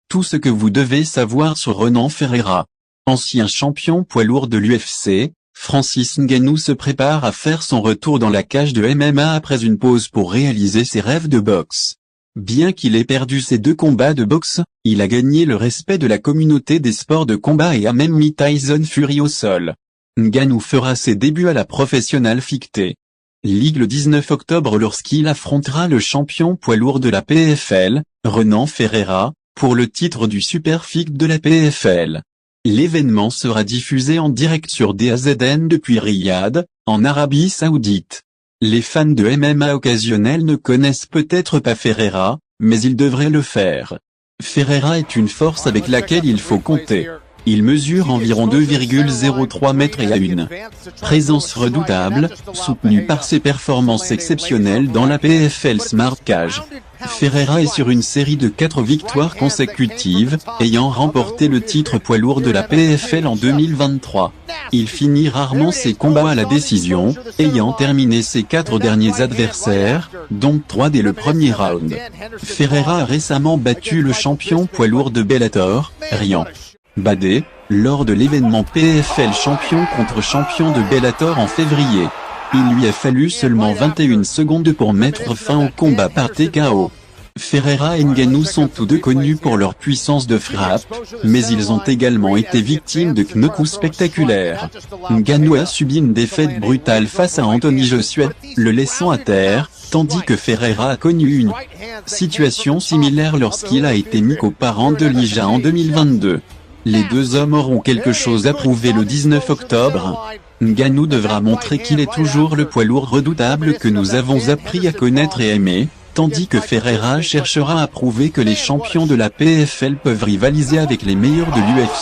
Tout ce que vous devez savoir sur Renan Ferreira. Ancien champion poids lourd de l'UFC, Francis Ngannou se prépare à faire son retour dans la cage de MMA après une pause pour réaliser ses rêves de boxe. Bien qu'il ait perdu ses 2 combats de boxe, il a gagné le respect de la communauté des sports de combat et a même mis Tyson Fury au sol. Ngannou fera ses débuts à la Professional Fighting League le 19 octobre lorsqu'il affrontera le champion poids lourd de la PFL, Renan Ferreira, pour le titre du Super Fight de la PFL. L'événement sera diffusé en direct sur DAZN depuis Riyad, en Arabie Saoudite. Les fans de MMA occasionnels ne connaissent peut-être pas Ferreira, mais ils devraient le faire. Ferreira est une force avec laquelle il faut compter. Il mesure environ 2,03 mètres et a une présence redoutable, soutenue par ses performances exceptionnelles dans la PFL Smart Cage. Ferreira est sur une série de 4 victoires consécutives, ayant remporté le titre poids lourd de la PFL en 2023. Il finit rarement ses combats à la décision, ayant terminé ses 4 derniers adversaires, dont 3 dès le premier round. Ferreira a récemment battu le champion poids lourd de Bellator, Ryan Bader, lors de l'événement PFL champion contre champion de Bellator en février. Il lui a fallu seulement 21 secondes pour mettre fin au combat par TKO. Ferreira et Ngannou sont tous deux connus pour leur puissance de frappe, mais ils ont également été victimes de knockouts spectaculaires. Ngannou a subi une défaite brutale face à Anthony Joshua, le laissant à terre, tandis que Ferreira a connu une situation similaire lorsqu'il a été mis aux parents de Lija en 2022. Les 2 hommes auront quelque chose à prouver le 19 octobre. Ngannou devra montrer qu'il est toujours le poids lourd redoutable que nous avons appris à connaître et aimer, tandis que Ferreira cherchera à prouver que les champions de la PFL peuvent rivaliser avec les meilleurs de l'UFC.